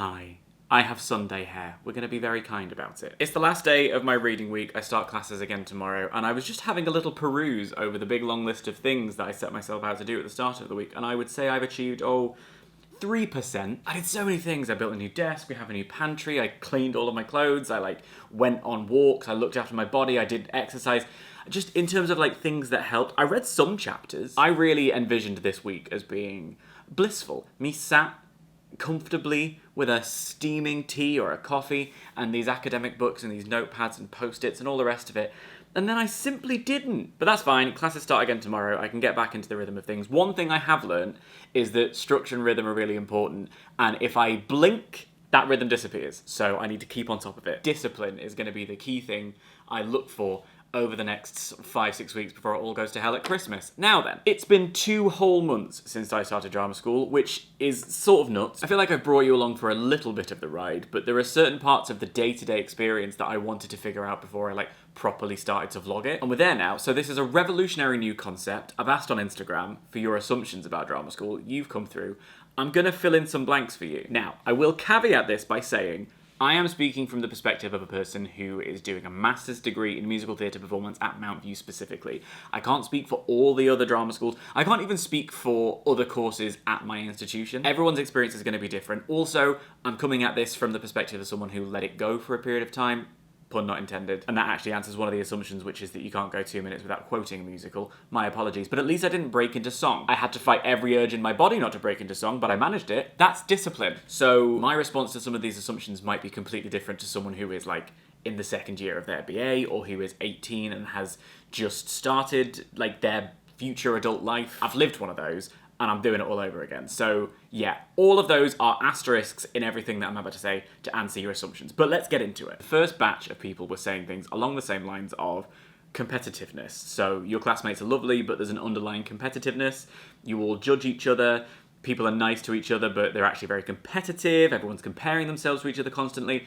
Hi. I have Sunday hair. We're going to be very kind about it. It's the last day of my reading week. I start classes again tomorrow, and I was just having a little peruse over the big long list of things that I set myself out to do at the start of the week, and I would say I've achieved, 3%. I did so many things. I built a new desk, we have a new pantry, I cleaned all of my clothes, I went on walks, I looked after my body, I did exercise. Just in terms of things that helped, I read some chapters. I really envisioned this week as being blissful. Me sat comfortably with a steaming tea or a coffee and these academic books and these notepads and post-its and all the rest of it. And then I simply didn't. But that's fine. Classes start again tomorrow. I can get back into the rhythm of things. One thing I have learned is that structure and rhythm are really important. And if I blink, that rhythm disappears. So I need to keep on top of it. Discipline is going to be the key thing I look for over the next 5-6 weeks before it all goes to hell at Christmas. Now then, it's been 2 whole months since I started drama school, which is sort of nuts. I feel like I've brought you along for a little bit of the ride, but there are certain parts of the day-to-day experience that I wanted to figure out before I properly started to vlog it. And we're there now, so this is a revolutionary new concept. I've asked on Instagram for your assumptions about drama school. You've come through. I'm gonna fill in some blanks for you. Now, I will caveat this by saying I am speaking from the perspective of a person who is doing a master's degree in musical theatre performance at Mount View specifically. I can't speak for all the other drama schools. I can't even speak for other courses at my institution. Everyone's experience is going to be different. Also, I'm coming at this from the perspective of someone who let it go for a period of time. Pun not intended. And that actually answers one of the assumptions, which is that you can't go 2 minutes without quoting a musical. My apologies. But at least I didn't break into song. I had to fight every urge in my body not to break into song, but I managed it. That's discipline. So my response to some of these assumptions might be completely different to someone who is in the second year of their BA, or who is 18 and has just started their future adult life. I've lived one of those, and I'm doing it all over again. So yeah, all of those are asterisks in everything that I'm about to say to answer your assumptions. But let's get into it. The first batch of people were saying things along the same lines of competitiveness. So your classmates are lovely, but there's an underlying competitiveness. You all judge each other. People are nice to each other, but they're actually very competitive. Everyone's comparing themselves to each other constantly.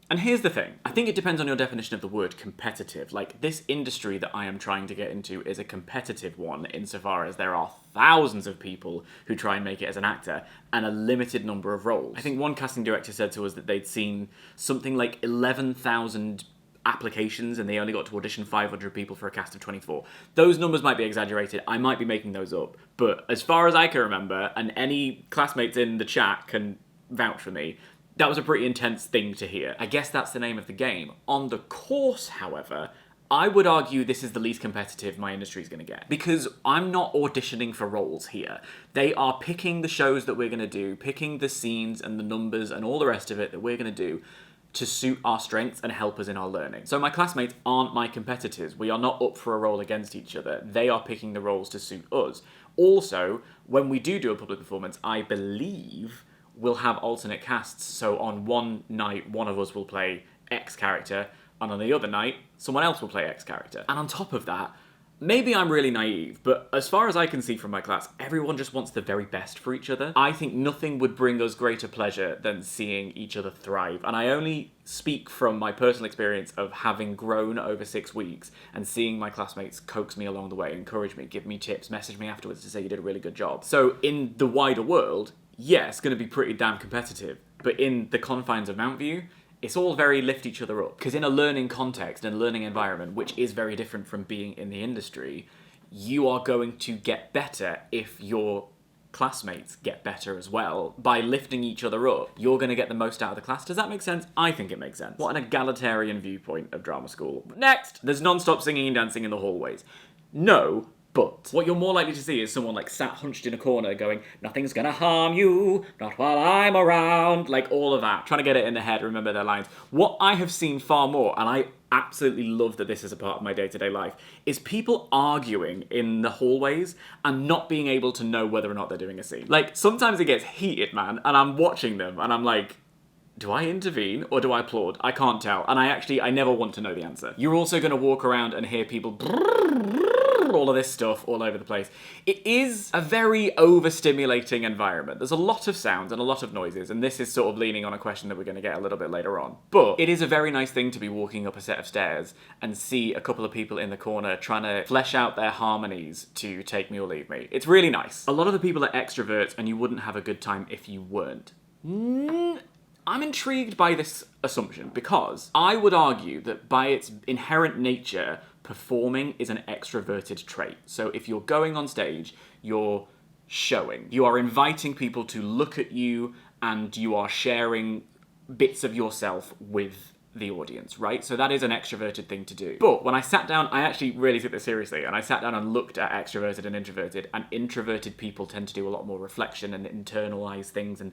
And here's the thing. I think it depends on your definition of the word competitive. This industry that I am trying to get into is a competitive one insofar as there are thousands of people who try and make it as an actor and a limited number of roles. I think one casting director said to us that they'd seen something like 11,000 applications and they only got to audition 500 people for a cast of 24. Those numbers might be exaggerated. I might be making those up. But as far as I can remember, and any classmates in the chat can vouch for me, that was a pretty intense thing to hear. I guess that's the name of the game. On the course, however, I would argue this is the least competitive my industry is going to get. Because I'm not auditioning for roles here. They are picking the shows that we're going to do, picking the scenes and the numbers and all the rest of it that we're going to do to suit our strengths and help us in our learning. So my classmates aren't my competitors. We are not up for a role against each other. They are picking the roles to suit us. Also, when we do a public performance, I believe we'll have alternate casts. So on one night, one of us will play X character, and on the other night, someone else will play X character. And on top of that, maybe I'm really naive, but as far as I can see from my class, everyone just wants the very best for each other. I think nothing would bring us greater pleasure than seeing each other thrive. And I only speak from my personal experience of having grown over 6 weeks and seeing my classmates coax me along the way, encourage me, give me tips, message me afterwards to say you did a really good job. So in the wider world, yeah, it's going to be pretty damn competitive. But in the confines of Mount View, it's all very lift each other up. Because in a learning context and a learning environment, which is very different from being in the industry, you are going to get better if your classmates get better as well. By lifting each other up, you're going to get the most out of the class. Does that make sense? I think it makes sense. What an egalitarian viewpoint of drama school. Next! There's non-stop singing and dancing in the hallways. No, but what you're more likely to see is someone sat hunched in a corner going, nothing's gonna harm you, not while I'm around, all of that. Trying to get it in the head, remember their lines. What I have seen far more, and I absolutely love that this is a part of my day-to-day life, is people arguing in the hallways and not being able to know whether or not they're doing a scene. Sometimes it gets heated, man, and I'm watching them and I'm like, do I intervene or do I applaud? I can't tell. And I never want to know the answer. You're also going to walk around and hear people all of this stuff all over the place. It is a very overstimulating environment. There's a lot of sounds and a lot of noises, and this is sort of leaning on a question that we're going to get a little bit later on. But it is a very nice thing to be walking up a set of stairs and see a couple of people in the corner trying to flesh out their harmonies to Take Me or Leave Me. It's really nice. A lot of the people are extroverts, and you wouldn't have a good time if you weren't. I'm intrigued by this assumption because I would argue that by its inherent nature, performing is an extroverted trait. So if you're going on stage, you're showing. You are inviting people to look at you and you are sharing bits of yourself with the audience, right? So that is an extroverted thing to do. But when I sat down, I actually really took this seriously, and I sat down and looked at extroverted and introverted people tend to do a lot more reflection and internalize things, and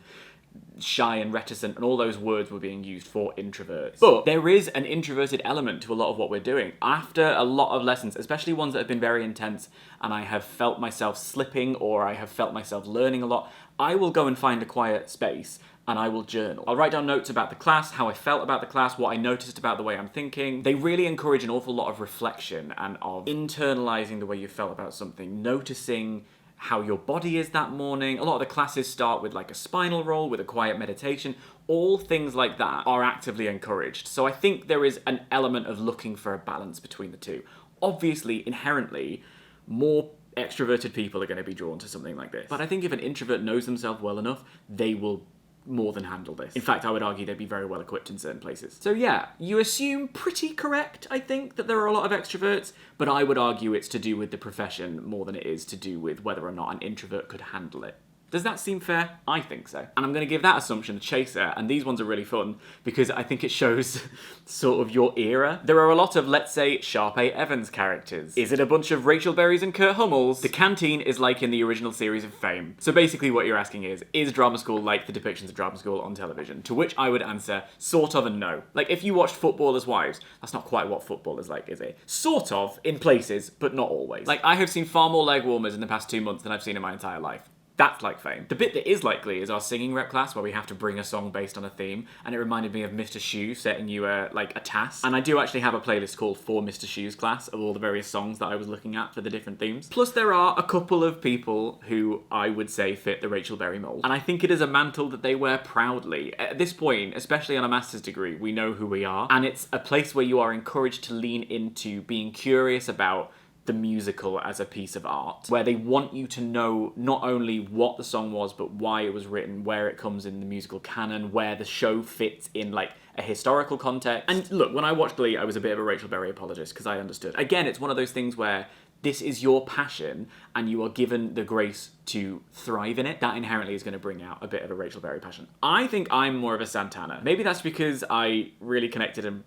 shy and reticent, and all those words were being used for introverts. But there is an introverted element to a lot of what we're doing. After a lot of lessons, especially ones that have been very intense, and I have felt myself slipping, or I have felt myself learning a lot, I will go and find a quiet space and I will journal. I'll write down notes about the class, how I felt about the class, what I noticed about the way I'm thinking. They really encourage an awful lot of reflection and of internalizing the way you felt about something, noticing how your body is that morning. A lot of the classes start with like a spinal roll, with a quiet meditation. All things like that are actively encouraged. So I think there is an element of looking for a balance between the two. Obviously, inherently, more extroverted people are going to be drawn to something like this. But I think if an introvert knows themselves well enough, they will more than handle this. In fact, I would argue they'd be very well equipped in certain places. So yeah, you assume pretty correct, I think, that there are a lot of extroverts, but I would argue it's to do with the profession more than it is to do with whether or not an introvert could handle it. Does that seem fair? I think so. And I'm going to give that assumption a chaser, and these ones are really fun because I think it shows sort of your era. There are a lot of, let's say, Sharpay Evans characters. Is it a bunch of Rachel Berrys and Kurt Hummels? The canteen is like in the original series of Fame. So basically what you're asking is drama school like the depictions of drama school on television? To which I would answer, sort of and no. Like, if you watched Footballers' Wives, that's not quite what football is like, is it? Sort of, in places, but not always. Like, I have seen far more leg warmers in the past 2 months than I've seen in my entire life. That's like Fame. The bit that is likely is our singing rep class where we have to bring a song based on a theme, and it reminded me of Mr. Shoe setting you a task. And I do actually have a playlist called For Mr. Shoe's Class of all the various songs that I was looking at for the different themes. Plus there are a couple of people who I would say fit the Rachel Berry mold. And I think it is a mantle that they wear proudly. At this point, especially on a master's degree, we know who we are, and it's a place where you are encouraged to lean into being curious about the musical as a piece of art, where they want you to know not only what the song was, but why it was written, where it comes in the musical canon, where the show fits in like a historical context. And look, when I watched Glee, I was a bit of a Rachel Berry apologist because I understood. Again, it's one of those things where this is your passion and you are given the grace to thrive in it. That inherently is going to bring out a bit of a Rachel Berry passion. I think I'm more of a Santana. Maybe that's because I really connected and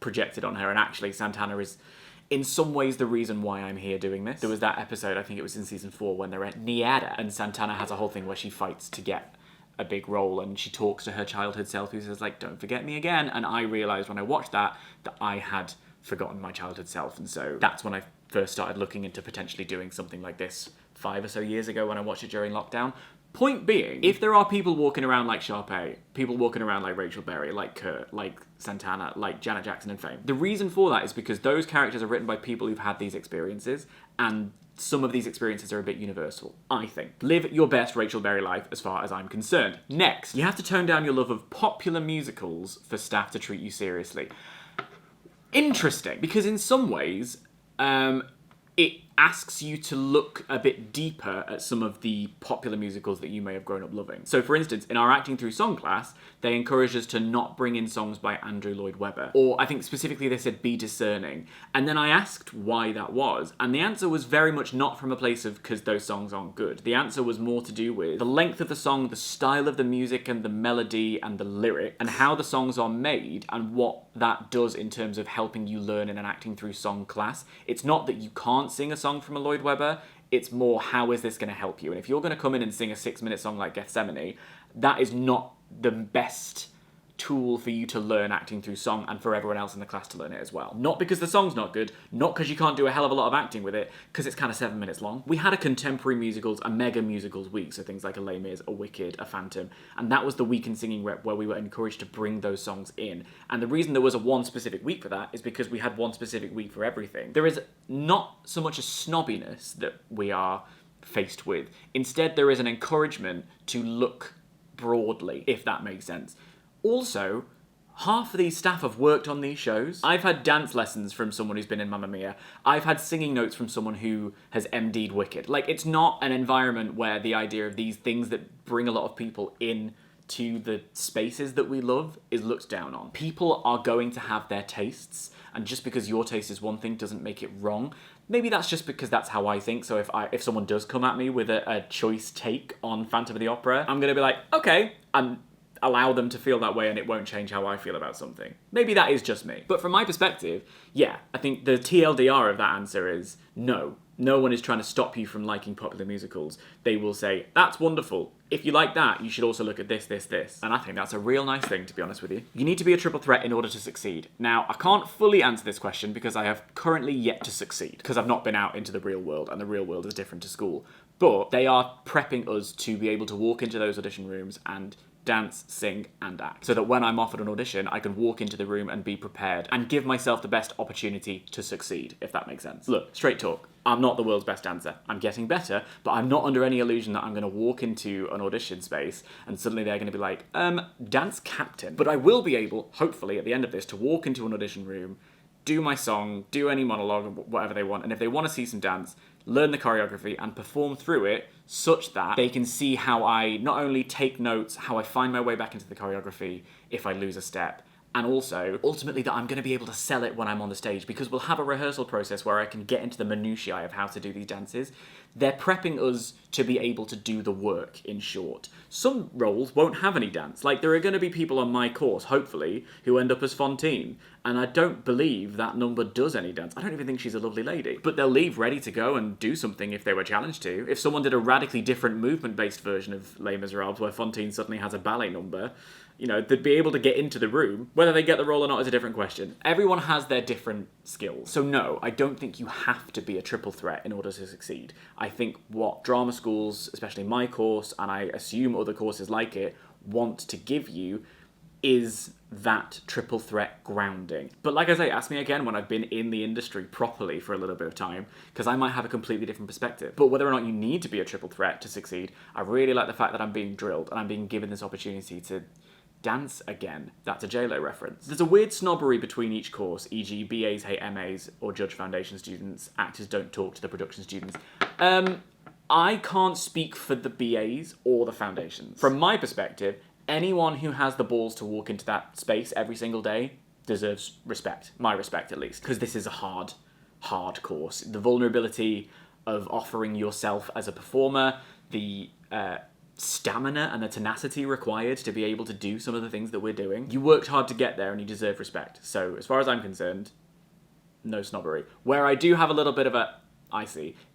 projected on her, and actually Santana is in some ways the reason why I'm here doing this. There was that episode, I think it was in season 4, when they're at Niada, and Santana has a whole thing where she fights to get a big role, and she talks to her childhood self who says, like, don't forget me again. And I realised when I watched that I had forgotten my childhood self, and so that's when I first started looking into potentially doing something like this 5 or so years ago when I watched it during lockdown. Point being, if there are people walking around like Sharpay, people walking around like Rachel Berry, like Kurt, like Santana, like Janet Jackson in Fame, the reason for that is because those characters are written by people who've had these experiences, and some of these experiences are a bit universal, I think. Live your best Rachel Berry life as far as I'm concerned. Next, you have to tone down your love of popular musicals for staff to treat you seriously. Interesting, because in some ways, it asks you to look a bit deeper at some of the popular musicals that you may have grown up loving. So for instance, in our acting through song class, they encouraged us to not bring in songs by Andrew Lloyd Webber. Or I think specifically they said be discerning. And then I asked why that was, and the answer was very much not from a place of because those songs aren't good. The answer was more to do with the length of the song, the style of the music and the melody and the lyric, and how the songs are made and what that does in terms of helping you learn in an acting through song class. It's not that you can't sing a song from a Lloyd Webber, it's more how is this going to help you. And if you're going to come in and sing a 6-minute song like Gethsemane, that is not the best tool for you to learn acting through song and for everyone else in the class to learn it as well. Not because the song's not good, not because you can't do a hell of a lot of acting with it, because it's kind of 7 minutes long. We had a contemporary musicals, a mega musicals week, so things like a Les Mis, a Wicked, a Phantom, and that was the week in singing rep where we were encouraged to bring those songs in. And the reason there was a one specific week for that is because we had one specific week for everything. There is not so much a snobbiness that we are faced with. Instead, there is an encouragement to look broadly, if that makes sense. Also, half of these staff have worked on these shows. I've had dance lessons from someone who's been in Mamma Mia. I've had singing notes from someone who has MD'd Wicked. Like, it's not an environment where the idea of these things that bring a lot of people in to the spaces that we love is looked down on. People are going to have their tastes, and just because your taste is one thing doesn't make it wrong. Maybe that's just because that's how I think, so if someone does come at me with a choice take on Phantom of the Opera, I'm gonna be like, okay, and allow them to feel that way, and it won't change how I feel about something. Maybe that is just me. But from my perspective, yeah, I think the TLDR of that answer is no. No one is trying to stop you from liking popular musicals. They will say, that's wonderful. If you like that, you should also look at this, this, this. And I think that's a real nice thing, to be honest with you. You need to be a triple threat in order to succeed. Now, I can't fully answer this question because I have currently yet to succeed, because I've not been out into the real world, and the real world is different to school. But they are prepping us to be able to walk into those audition rooms and dance, sing, and act. So that when I'm offered an audition, I can walk into the room and be prepared and give myself the best opportunity to succeed, if that makes sense. Look, straight talk. I'm not the world's best dancer. I'm getting better, but I'm not under any illusion that I'm going to walk into an audition space and suddenly they're going to be like, dance captain. But I will be able, hopefully, at the end of this, to walk into an audition room, do my song, do any monologue, or whatever they want, and if they want to see some dance, learn the choreography and perform through it such that they can see how I not only take notes, how I find my way back into the choreography if I lose a step, and also, ultimately, that I'm going to be able to sell it when I'm on the stage, because we'll have a rehearsal process where I can get into the minutiae of how to do these dances. They're prepping us to be able to do the work, in short. Some roles won't have any dance. Like, there are going to be people on my course, hopefully, who end up as Fontaine, and I don't believe that number does any dance. I don't even think she's a lovely lady. But they'll leave ready to go and do something if they were challenged to. If someone did a radically different movement-based version of Les Miserables, where Fontaine suddenly has a ballet number, you know, they'd be able to get into the room. Whether they get the role or not is a different question. Everyone has their different skills. So no, I don't think you have to be a triple threat in order to succeed. I think what drama schools, especially my course, and I assume other courses like it, want to give you is that triple threat grounding. But like I say, ask me again when I've been in the industry properly for a little bit of time, because I might have a completely different perspective. But whether or not you need to be a triple threat to succeed, I really like the fact that I'm being drilled and I'm being given this opportunity to dance again. That's a J-Lo reference. There's a weird snobbery between each course, e.g. BAs hate MAs or judge foundation students, actors don't talk to the production students. I can't speak for the BAs or the foundations. From my perspective, anyone who has the balls to walk into that space every single day deserves respect. My respect, at least. Because this is a hard course. The vulnerability of offering yourself as a performer, the stamina and the tenacity required to be able to do some of the things that we're doing. You worked hard to get there and you deserve respect. So as far as I'm concerned, no snobbery. Where I do have a little bit of a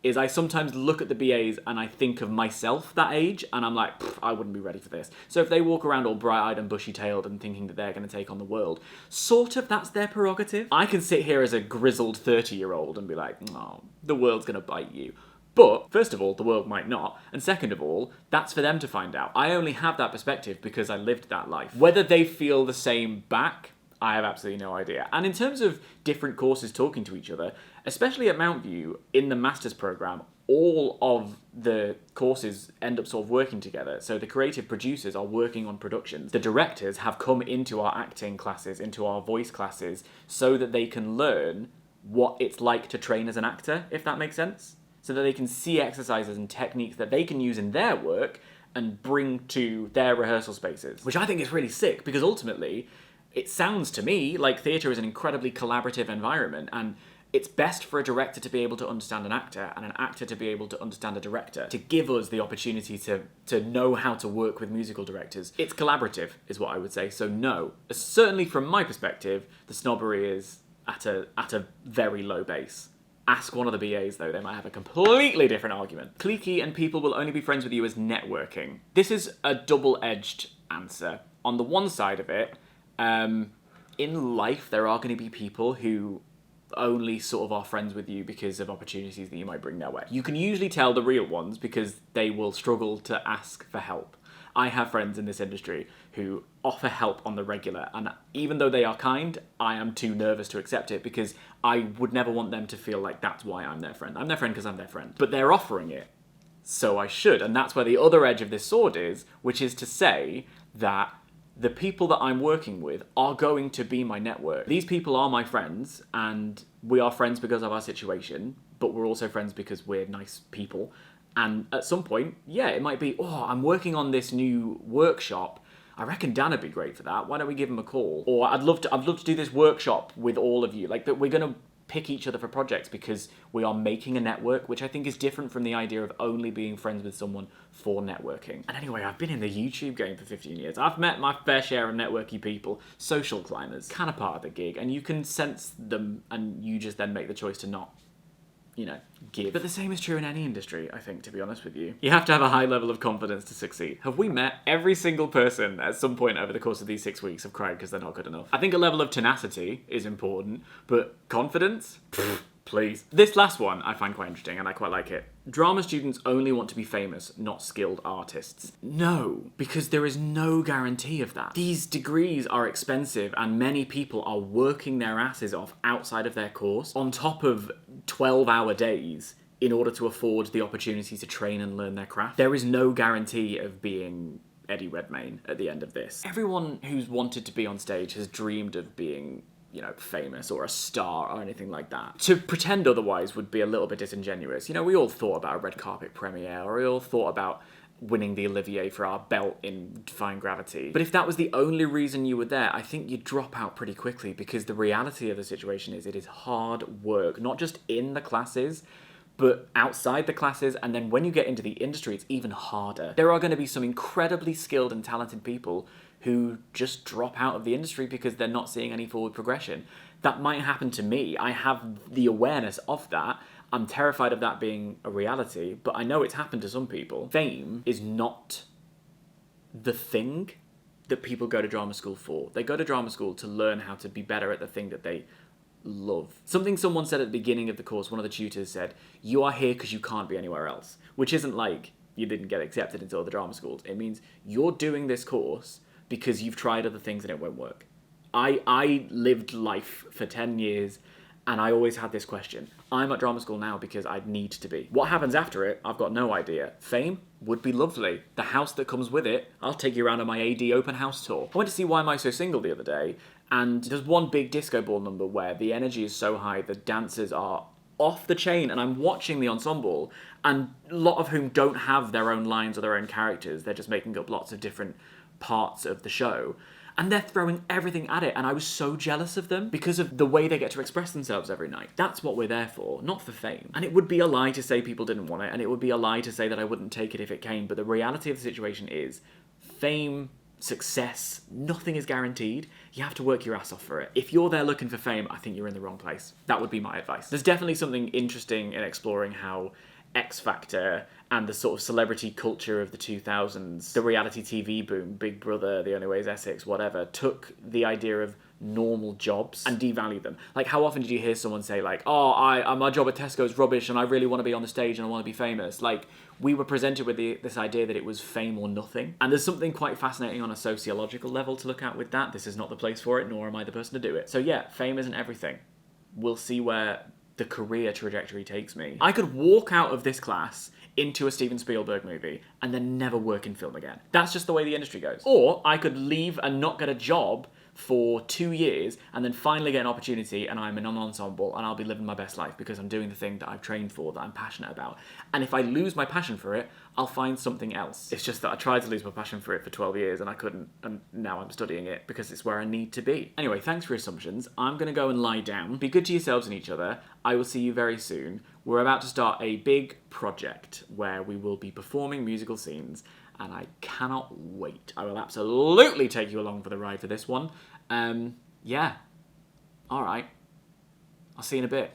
is I sometimes look at the BAs and I think of myself that age and I'm like, I wouldn't be ready for this. So if they walk around all bright-eyed and bushy-tailed and thinking that they're going to take on the world, sort of that's their prerogative. I can sit here as a grizzled 30-year-old and be like, oh, the world's going to bite you. But, first of all, the world might not, and second of all, that's for them to find out. I only have that perspective because I lived that life. Whether they feel the same back, I have absolutely no idea. And in terms of different courses talking to each other, especially at Mount View, in the master's program, all of the courses end up sort of working together. So the creative producers are working on productions. The directors have come into our acting classes, into our voice classes, so that they can learn what it's like to train as an actor, if that makes sense. So that they can see exercises and techniques that they can use in their work and bring to their rehearsal spaces. Which I think is really sick, because ultimately, it sounds to me like theatre is an incredibly collaborative environment, and it's best for a director to be able to understand an actor, and an actor to be able to understand a director, to give us the opportunity to know how to work with musical directors. It's collaborative, is what I would say, so no. Certainly from my perspective, the snobbery is at a very low base. Ask one of the BAs, though, they might have a completely different argument. Cliquey and people will only be friends with you as networking. This is a double-edged answer. On the one side of it, in life, there are going to be people who only sort of are friends with you because of opportunities that you might bring their way. You can usually tell the real ones because they will struggle to ask for help. I have friends in this industry who offer help on the regular, and even though they are kind, I am too nervous to accept it because I would never want them to feel like that's why I'm their friend. I'm their friend because I'm their friend. But they're offering it, so I should. And that's where the other edge of this sword is, which is to say that the people that I'm working with are going to be my network. These people are my friends, and we are friends because of our situation, but we're also friends because we're nice people. And at some point, yeah, it might be, I'm working on this new workshop, I reckon Dan would be great for that. Why don't we give him a call? Or I'd love to do this workshop with all of you. Like, that we're going to pick each other for projects because we are making a network, which I think is different from the idea of only being friends with someone for networking. And anyway, I've been in the YouTube game for 15 years. I've met my fair share of networky people, social climbers, kind of part of the gig, and you can sense them and you just then make the choice to not, give. But the same is true in any industry, I think, to be honest with you. You have to have a high level of confidence to succeed. Have we met every single person at some point over the course of these 6 weeks have cried because they're not good enough? I think a level of tenacity is important, but confidence? Please. This last one I find quite interesting and I quite like it. Drama students only want to be famous, not skilled artists. No, because there is no guarantee of that. These degrees are expensive and many people are working their asses off outside of their course on top of 12-hour days in order to afford the opportunity to train and learn their craft. There is no guarantee of being Eddie Redmayne at the end of this. Everyone who's wanted to be on stage has dreamed of being famous or a star or anything like that. To pretend otherwise would be a little bit disingenuous. We all thought about a red carpet premiere, or we all thought about winning the Olivier for our belt in Defying Gravity. But if that was the only reason you were there, I think you'd drop out pretty quickly, because the reality of the situation is it is hard work, not just in the classes, but outside the classes, and then when you get into the industry, it's even harder. There are going to be some incredibly skilled and talented people who just drop out of the industry because they're not seeing any forward progression. That might happen to me. I have the awareness of that. I'm terrified of that being a reality, but I know it's happened to some people. Fame is not the thing that people go to drama school for. They go to drama school to learn how to be better at the thing that they love. Something someone said at the beginning of the course, one of the tutors said, "You are here because you can't be anywhere else," which isn't like you didn't get accepted into other drama schools. It means you're doing this course because you've tried other things and it won't work. I lived life for 10 years and I always had this question. I'm at drama school now because I need to be. What happens after it, I've got no idea. Fame would be lovely. The house that comes with it, I'll take you around on my AD open house tour. I went to see Why Am I So Single the other day, and there's one big disco ball number where the energy is so high, the dancers are off the chain, and I'm watching the ensemble, and a lot of whom don't have their own lines or their own characters. They're just making up lots of different parts of the show. And they're throwing everything at it, and I was so jealous of them because of the way they get to express themselves every night. That's what we're there for, not for fame. And it would be a lie to say people didn't want it, and it would be a lie to say that I wouldn't take it if it came, but the reality of the situation is fame, success, nothing is guaranteed. You have to work your ass off for it. If you're there looking for fame, I think you're in the wrong place. That would be my advice. There's definitely something interesting in exploring how X Factor and the sort of celebrity culture of the 2000s, the reality TV boom, Big Brother, The Only Way is Essex, whatever, took the idea of normal jobs and devalued them. Like, how often did you hear someone say, like, oh, my job at Tesco is rubbish and I really want to be on the stage and I want to be famous? Like, we were presented with this idea that it was fame or nothing. And there's something quite fascinating on a sociological level to look at with that. This is not the place for it, nor am I the person to do it. So yeah, fame isn't everything. We'll see where the career trajectory takes me. I could walk out of this class into a Steven Spielberg movie and then never work in film again. That's just the way the industry goes. Or I could leave and not get a job for 2 years and then finally get an opportunity and I'm in an ensemble and I'll be living my best life because I'm doing the thing that I've trained for, that I'm passionate about. And if I lose my passion for it, I'll find something else. It's just that I tried to lose my passion for it for 12 years and I couldn't, and now I'm studying it because it's where I need to be. Anyway, thanks for your assumptions. I'm gonna go and lie down. Be good to yourselves and each other. I will see you very soon. We're about to start a big project where we will be performing musical scenes and I cannot wait. I will absolutely take you along for the ride for this one. Yeah. All right. I'll see you in a bit.